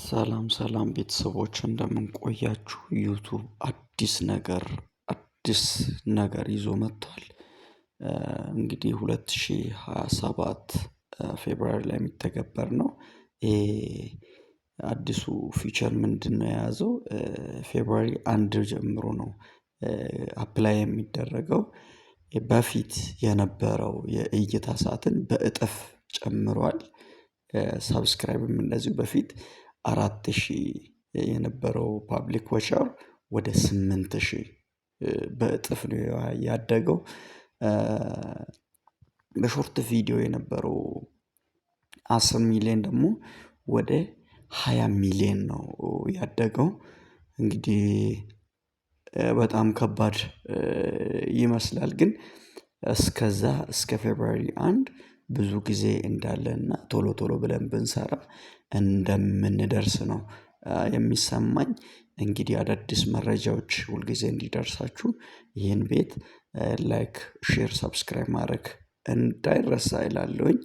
ሰላም ሰላም ቤተሰቦች እንደምን ቆያችሁ? ዩቱብ አዲስ ነገር ይዞ መጥቷል። እንግዲህ 2027 ፌብሩዋሪ ላይ የሚተገበር ነው። ይሄ አዲሱ ፊቸር ምንድነው የያዘው? ፌብሩዋሪ 1 ጀምሮ ነው አፕላይ የሚደረገው። በፊት የነበረው የእይታ ሰዓትን በእጥፍ ጨምሯል። ሰብስክራይብም እንደዚሁ በፊት 4000 የነበረው ፓብሊክ ዋች አወር ወደ 8000 በእጥፍ ነው ያደገው። በሾርት ቪዲዮ የነበረው 10 ሚሊየን ደግሞ ወደ 20 ሚሊየን ነው ያደገው። እንግዲህ በጣም ከባድ ይመስላል ግን እስከዛ እስከ ፌብሩዋሪ 1 ብዙ ጊዜ እንዳለና ቶሎ ቶሎ ብለን ብንሰራ እንደምንደርስ ነው የሚሰማኝ። እንግዲህ አዳዲስ መረጃዎች ሁልጊዜ እንዲደርሳችሁ ይህን ቤት ላይክ ሼር ሰብስክራይብ ማድረግ እንዳይረሳ እላለሁኝ።